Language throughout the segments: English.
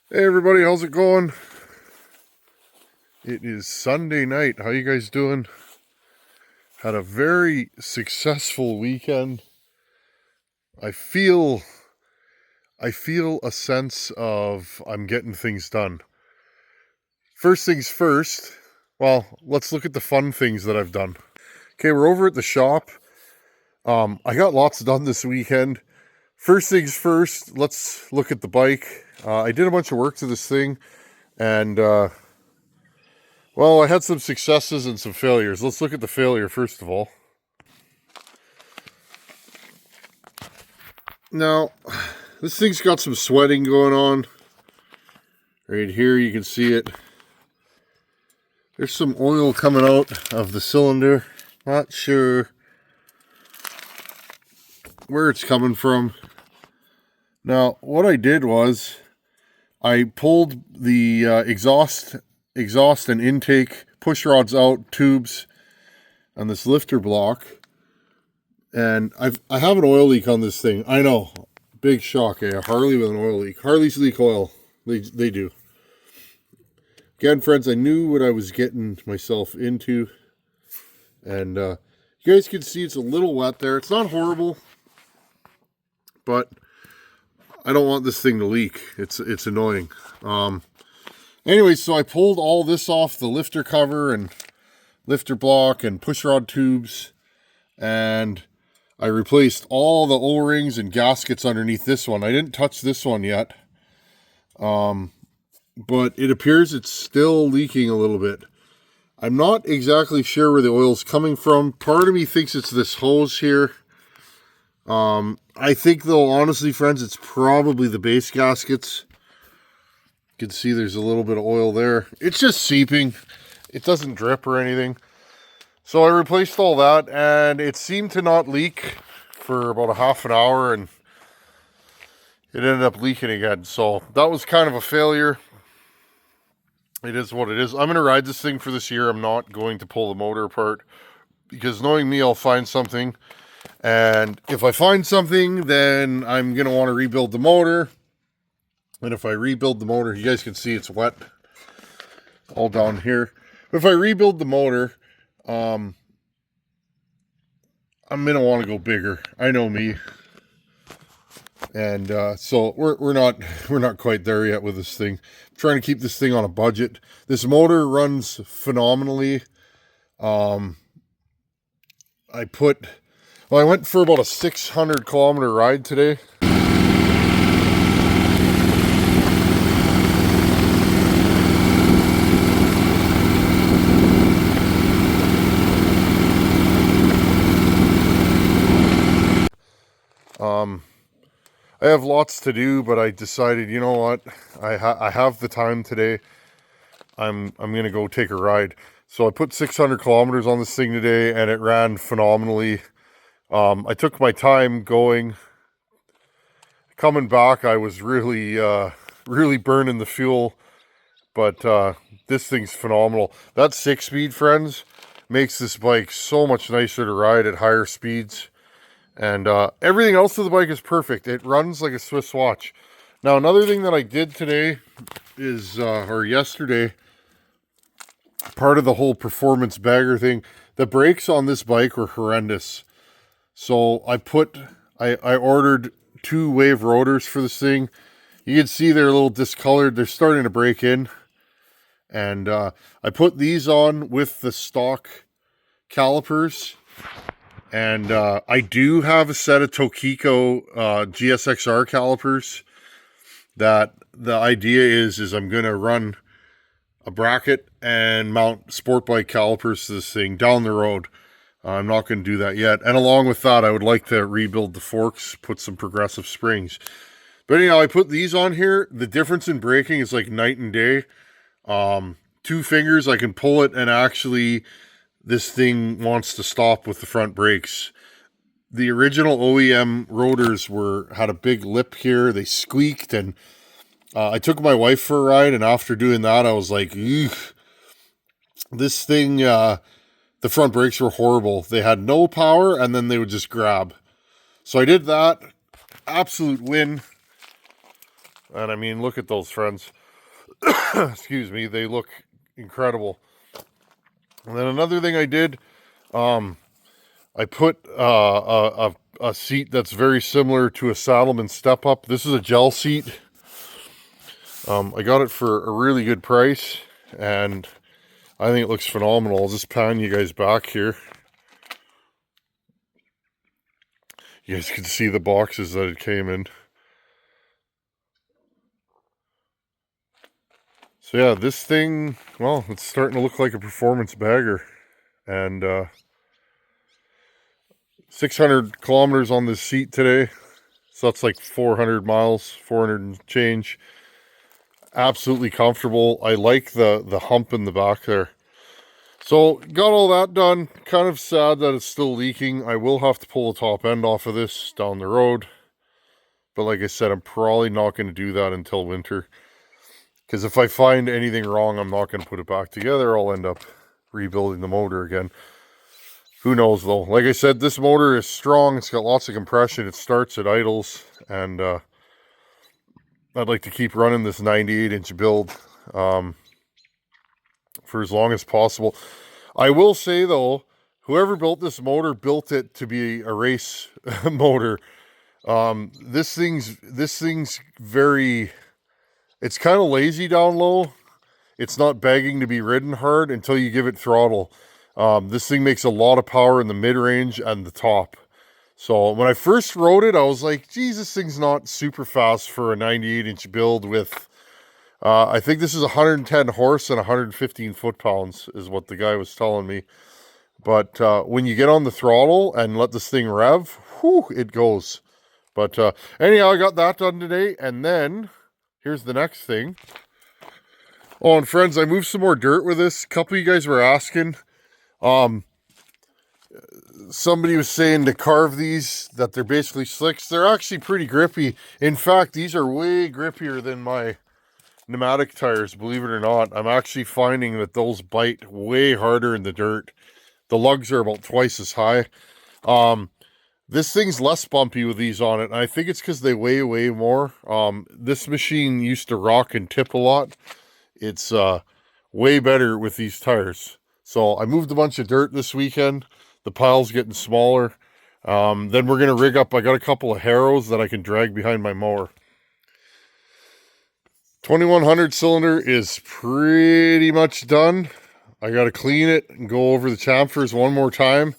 Hey everybody, how's it going? It is Sunday night. How you guys doing? Had a very successful weekend. I feel a sense of I'm getting things done. First things first, well, let's look at the fun things that I've done. Okay, we're over at the shop. I got lots done this weekend. First things first, let's look at the bike. I did a bunch of work to this thing, and well, I had some successes and some failures. Let's look at the failure first of all. Now, this thing's got some sweating going on. Right here, you can see it. There's some oil coming out of the cylinder. Not sure where it's coming from. Now, what I did was I pulled the exhaust and intake push rods out, tubes, on this lifter block. And I have an oil leak on this thing. I know. Big shock, eh? A Harley with an oil leak. Harleys leak oil. They do. Again, friends, I knew what I was getting myself into. And you guys can see it's a little wet there. It's not horrible. But I don't want this thing to leak. It's annoying. Anyway, so I pulled all this off the lifter cover and lifter block and push rod tubes. And I replaced all the O-rings and gaskets underneath this one. I didn't touch this one yet. But it appears it's still leaking a little bit. I'm not exactly sure where the oil's coming from. Part of me thinks it's this hose here. I think, though, honestly, friends, it's probably the base gaskets. You can see there's a little bit of oil there. It's just seeping. It doesn't drip or anything. So I replaced all that, and it seemed to not leak for about a half an hour, and it ended up leaking again. So that was kind of a failure. It is what it is. I'm going to ride this thing for this year. I'm not going to pull the motor apart, because knowing me, I'll find something. And if I find something, then I'm going to want to rebuild the motor. And if I rebuild the motor, you guys can see it's wet all down here. But if I rebuild the motor, I'm gonna want to go bigger. I know me, and so we're not quite there yet with this thing. I'm trying to keep this thing on a budget. This motor runs phenomenally. I went for about a 600-kilometer ride today. I have lots to do, but I decided, you know what? I have the time today. I'm gonna go take a ride. So I put 600 kilometers on this thing today, and it ran phenomenally. I took my time going. Coming back, I was really burning the fuel, but this thing's phenomenal. That 6-speed, friends, makes this bike so much nicer to ride at higher speeds. And everything else of the bike is perfect. It runs like a Swiss watch. Now, another thing that I did today is, or yesterday, part of the whole performance bagger thing, the brakes on this bike were horrendous. So I ordered 2 wave rotors for this thing. You can see they're a little discolored. They're starting to break in. And I put these on with the stock calipers. And I do have a set of Tokiko GSXR calipers that the idea is I'm going to run a bracket and mount sport bike calipers to this thing down the road. I'm not going to do that yet. And along with that, I would like to rebuild the forks, put some progressive springs. But anyhow, I put these on here. The difference in braking is like night and day. 2 fingers, I can pull it, and actually this thing wants to stop with the front brakes. The original OEM rotors had a big lip here. They squeaked, and I took my wife for a ride, and after doing that, I was like, eugh. This thing, the front brakes were horrible. They had no power, and then they would just grab. So I did that. Absolute win. And I mean, look at those, friends. Excuse me, they look incredible. And then another thing I did, I put a seat that's very similar to a Saddlemen Step Up. This is a gel seat. I got it for a really good price, and I think it looks phenomenal. I'll just pan you guys back here. You guys can see the boxes that it came in. So yeah, this thing, well, it's starting to look like a performance bagger. And 600 kilometers on this seat today. So that's like 400 miles, 400 and change. Absolutely comfortable. I like the hump in the back there. So got all that done. Kind of sad that it's still leaking. I will have to pull the top end off of this down the road. But like I said, I'm probably not going to do that until winter. Because if I find anything wrong, I'm not going to put it back together. I'll end up rebuilding the motor again. Who knows though? Like I said, this motor is strong. It's got lots of compression. It starts at idles. And I'd like to keep running this 98-inch build for as long as possible. I will say though, whoever built this motor built it to be a race motor. This thing's very, it's kind of lazy down low. It's not begging to be ridden hard until you give it throttle. This thing makes a lot of power in the mid-range and the top. So when I first rode it, I was like, geez, this thing's not super fast for a 98-inch build with, I think this is 110 horse and 115 foot-pounds is what the guy was telling me. But when you get on the throttle and let this thing rev, whew, it goes. But anyhow, I got that done today. And then here's the next thing. Oh, and friends, I moved some more dirt with this. A couple of you guys were asking. Somebody was saying to carve these, that they're basically slicks. They're actually pretty grippy. In fact, these are way grippier than my pneumatic tires, believe it or not. I'm actually finding that those bite way harder in the dirt. The lugs are about twice as high. This thing's less bumpy with these on it, and I think it's because they weigh way more. This machine used to rock and tip a lot. It's way better with these tires. So I moved a bunch of dirt this weekend. The pile's getting smaller. Then we're going to rig up. I got a couple of harrows that I can drag behind my mower. 2100 cylinder is pretty much done. I got to clean it and go over the chamfers one more time.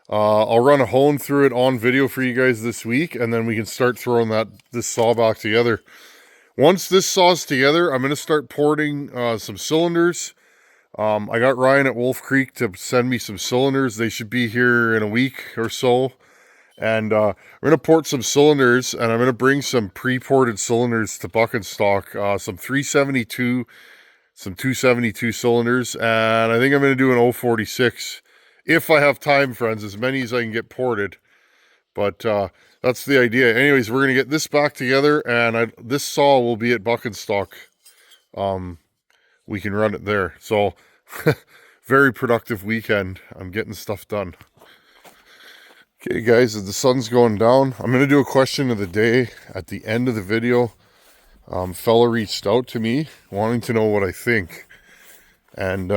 I'll run a hone through it on video for you guys this week, and then we can start throwing this saw back together. Once this saw's together, I'm going to start porting some cylinders. I got Ryan at Wolf Creek to send me some cylinders. They should be here in a week or so. And I'm going to port some cylinders, and I'm going to bring some pre-ported cylinders to Buckenstock. Some 372, some 272 cylinders, and I think I'm going to do an 046. If I have time, friends, as many as I can get ported. But that's the idea. Anyways, we're going to get this back together, and this saw will be at Buckenstock. We can run it there. So, very productive weekend. I'm getting stuff done. Okay, guys, as the sun's going down, I'm going to do a question of the day at the end of the video. Fella reached out to me wanting to know what I think. And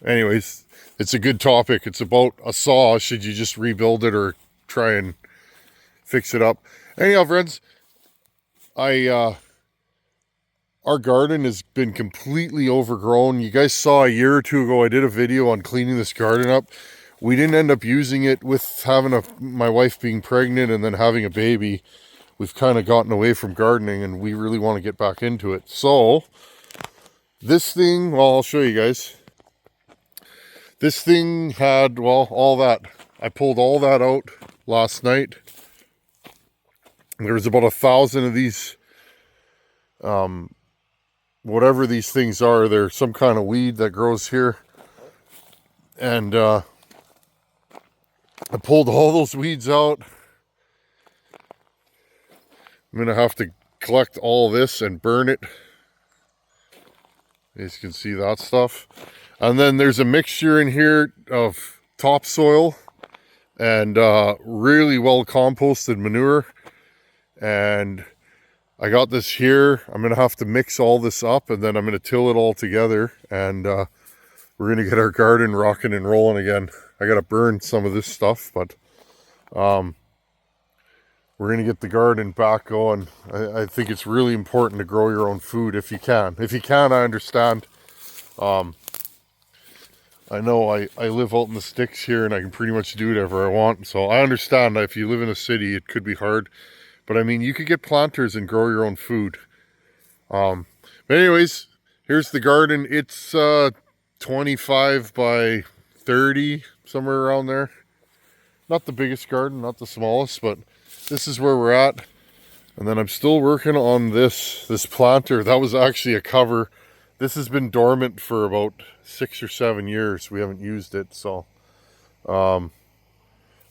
anyways, it's a good topic. It's about a saw. Should you just rebuild it or try and fix it up? Anyhow, friends, our garden has been completely overgrown. You guys saw a year or two ago, I did a video on cleaning this garden up. We didn't end up using it with having my wife being pregnant and then having a baby. We've kind of gotten away from gardening, and we really want to get back into it. So this thing, well, I'll show you guys. This thing had, well, all that. I pulled all that out last night. There was about 1,000 of these, whatever these things are. They're some kind of weed that grows here. And I pulled all those weeds out. I'm going to have to collect all this and burn it. As you can see, that stuff. And then there's a mixture in here of topsoil and really well composted manure. And I got this here. I'm going to have to mix all this up, and then I'm going to till it all together, and we're going to get our garden rocking and rolling again. I got to burn some of this stuff, but we're going to get the garden back going. I think it's really important to grow your own food if you can. If you can, I understand. I know I live out in the sticks here, and I can pretty much do whatever I want. So I understand that if you live in a city, it could be hard. But I mean, you could get planters and grow your own food. But anyways, here's the garden. It's 25 by 30, somewhere around there. Not the biggest garden, not the smallest, but this is where we're at. And then I'm still working on this planter. That was actually a cover. This has been dormant for about 6 or 7 years. We haven't used it, so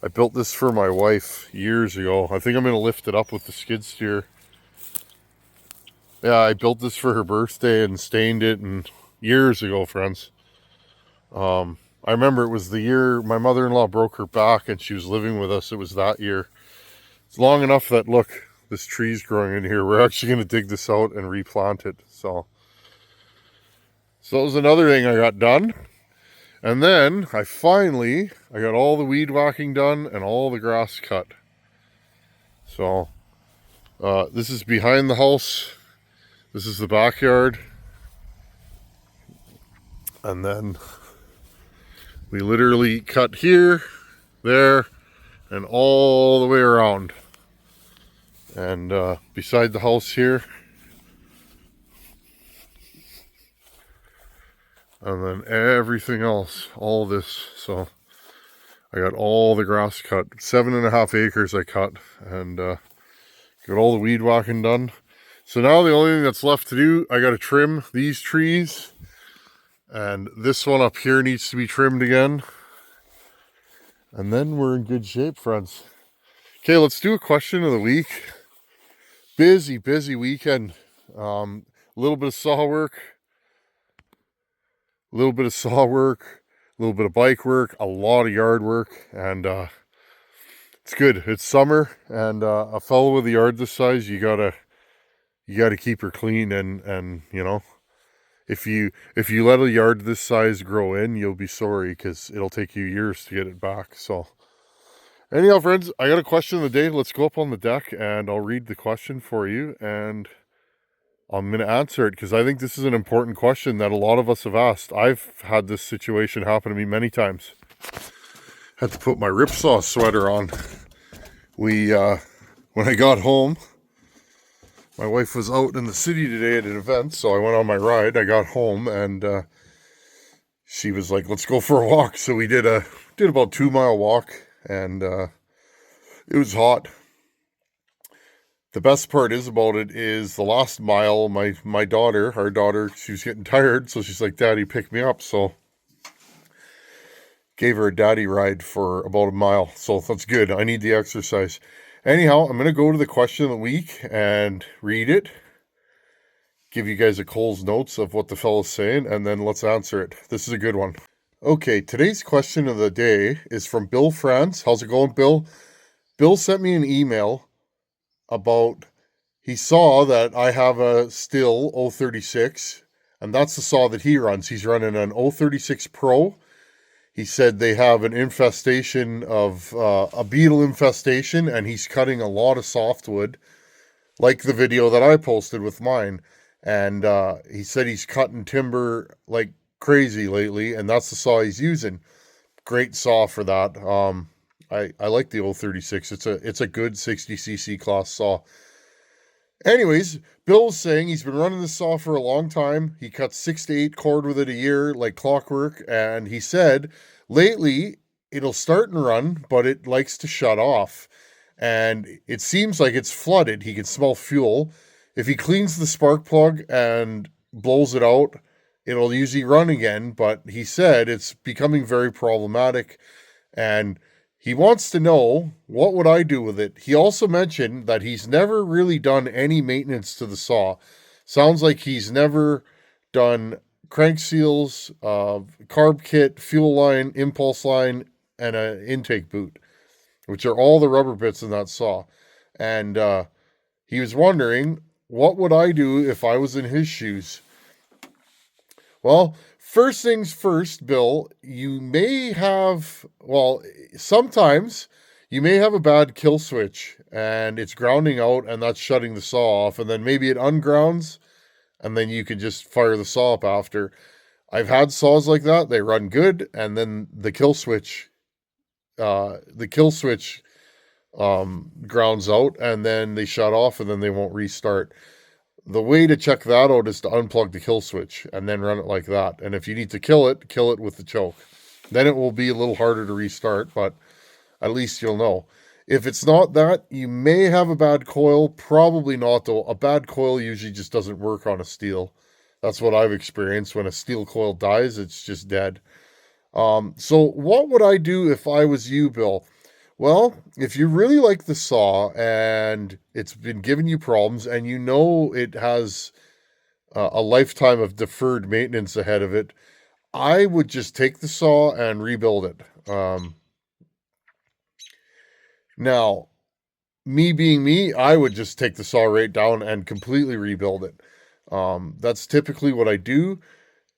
I built this for my wife years ago. I think I'm going to lift it up with the skid steer. Yeah, I built this for her birthday and stained it, and years ago, friends. I remember it was the year my mother-in-law broke her back and she was living with us. It was that year. It's long enough that, look, this tree's growing in here. We're actually going to dig this out and replant it. So that was another thing I got done. And then I got all the weed whacking done and all the grass cut. So this is behind the house. This is the backyard. And then we literally cut here, there, and all the way around. And beside the house here. And then everything else, all this. So I got all the grass cut. 7.5 acres I cut, and got all the weed whacking done. So now the only thing that's left to do, I got to trim these trees, and this one up here needs to be trimmed again. And then we're in good shape, friends. Okay, let's do a question of the week. Busy weekend. A little bit of saw work. A little bit of bike work, a lot of yard work, and it's good. It's summer, and a fellow with a yard this size, you gotta keep her clean, and you know, if you let a yard this size grow in, you'll be sorry, because it'll take you years to get it back. So anyhow, friends, I got a question of the day. Let's go up on the deck, and I'll read the question for you, and I'm going to answer it because I think this is an important question that a lot of us have asked. I've had this situation happen to me many times. Had to put my Ripsaw sweater on. When I got home, my wife was out in the city today at an event, so I went on my ride. I got home, and she was like, "Let's go for a walk." So we did about 2-mile walk, and it was hot. The best part about it is the last mile, our daughter, she was getting tired, so she's like, "Daddy, pick me up." So gave her a daddy ride for about a mile. So that's good. I need the exercise. Anyhow, I'm going to go to the question of the week and read it. Give you guys a Cole's notes of what the fellow's saying, and then let's answer it. This is a good one. Okay, today's question of the day is from Bill France. How's it going, Bill? Bill sent me an email about, he saw that I have a Stihl 036, and that's the saw that he runs. He's running an 036 Pro. He said they have an infestation of a beetle infestation, and he's cutting a lot of softwood, like the video that I posted with mine. And he said he's cutting timber like crazy lately, and that's the saw he's using. Great saw for that. I like the 036. It's a good 60cc class saw. Anyways, Bill's saying he's been running this saw for a long time. He cuts 6 to 8 cord with it a year, like clockwork. And he said lately it'll start and run, but it likes to shut off. And it seems like it's flooded. He can smell fuel. If he cleans the spark plug and blows it out, it'll usually run again. But he said it's becoming very problematic, and he wants to know, what would I do with it? He also mentioned that he's never really done any maintenance to the saw. Sounds like he's never done crank seals, carb kit, fuel line, impulse line, and an intake boot, which are all the rubber bits in that saw. And he was wondering, what would I do if I was in his shoes? Well, first things first, Bill, you may have, well, sometimes you may have a bad kill switch and it's grounding out and that's shutting the saw off, and then maybe it ungrounds and then you can just fire the saw up after. I've had saws like that, they run good, and then the kill switch grounds out and then they shut off and then they won't restart. The way to check that out is to unplug the kill switch and then run it like that. And if you need to kill it with the choke. Then it will be a little harder to restart, but at least you'll know. If it's not that, you may have a bad coil. Probably not, though. A bad coil usually just doesn't work on a steel. That's what I've experienced. When a steel coil dies, it's just dead. So what would I do if I was you, Bill? Well, if you really like the saw and it's been giving you problems and you know it has a lifetime of deferred maintenance ahead of it, I would just take the saw and rebuild it. Now, me being me, I would just take the saw right down and completely rebuild it. That's typically what I do.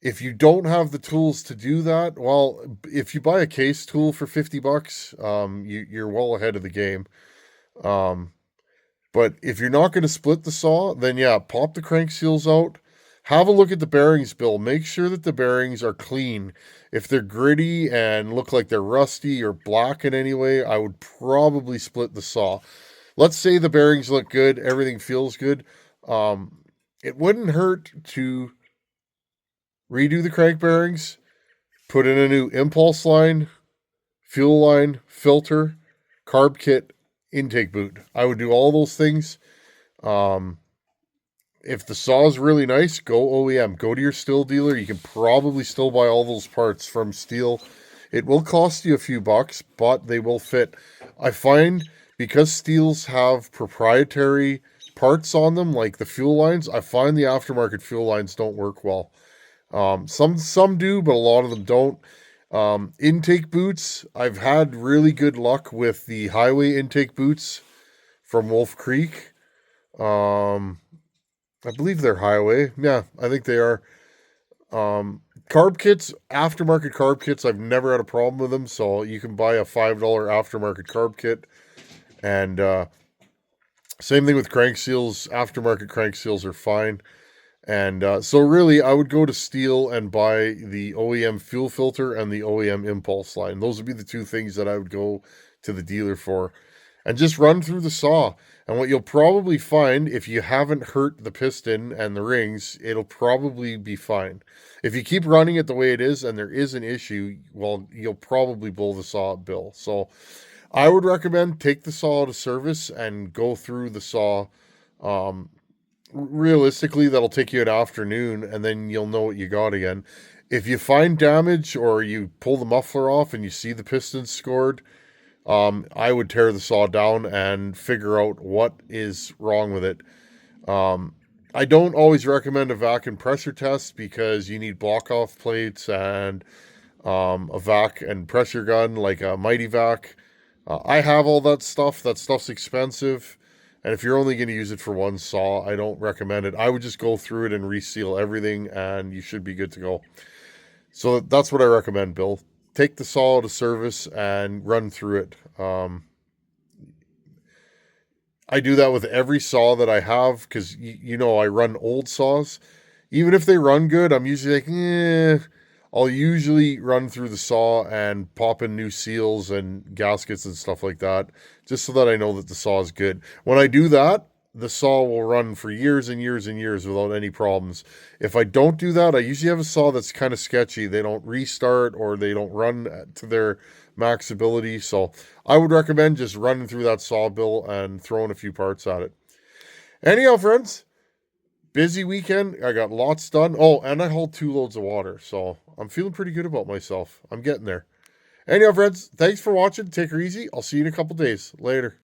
If you don't have the tools to do that, well, if you buy a case tool for $50, you're well ahead of the game. But if you're not going to split the saw, then yeah, pop the crank seals out. Have a look at the bearings, Bill. Make sure that the bearings are clean. If they're gritty and look like they're rusty or black in any way, I would probably split the saw. Let's say the bearings look good, everything feels good. It wouldn't hurt to redo the crank bearings, put in a new impulse line, fuel line, filter, carb kit, intake boot. I would do all those things. If the saw is really nice, go OEM. Go to your Stihl dealer. You can probably still buy all those parts from Stihl. It will cost you a few bucks, but they will fit. I find because Stihls have proprietary parts on them, like the fuel lines, I find the aftermarket fuel lines don't work well. Some do, but a lot of them don't. Intake boots, I've had really good luck with the highway intake boots from Wolf Creek. I believe they're highway. Yeah, I think they are. Carb kits, aftermarket carb kits, I've never had a problem with them. So you can buy a $5 aftermarket carb kit. And same thing with crank seals. Aftermarket crank seals are fine. And so really, I would go to Stihl and buy the OEM fuel filter and the OEM impulse line. Those would be the two things that I would go to the dealer for. And just run through the saw. And what you'll probably find, if you haven't hurt the piston and the rings, it'll probably be fine. If you keep running it the way it is and there is an issue, well, you'll probably blow the saw up, Bill. So I would recommend take the saw to service and go through the saw. Realistically, that'll take you an afternoon and then you'll know what you got again. If you find damage or you pull the muffler off and you see the pistons scored, I would tear the saw down and figure out what is wrong with it. I don't always recommend a vac and pressure test because you need block off plates and a vac and pressure gun like a Mighty Vac. I have all that stuff. That stuff's expensive. And if you're only going to use it for one saw, I don't recommend it. I would just go through it and reseal everything and you should be good to go. So that's what I recommend, Bill. Take the saw to service and run through it. I do that with every saw that I have because, you know, I run old saws. Even if they run good, I'm usually like, I'll usually run through the saw and pop in new seals and gaskets and stuff like that, just so that I know that the saw is good. When I do that, the saw will run for years and years and years without any problems. If I don't do that, I usually have a saw that's kind of sketchy. They don't restart or they don't run to their max ability. So I would recommend just running through that saw, Bill, and throwing a few parts at it. Anyhow, friends, busy weekend. I got lots done. Oh, and I hauled 2 loads of water. So I'm feeling pretty good about myself. I'm getting there. Anyhow, friends, thanks for watching. Take her easy. I'll see you in a couple days. Later.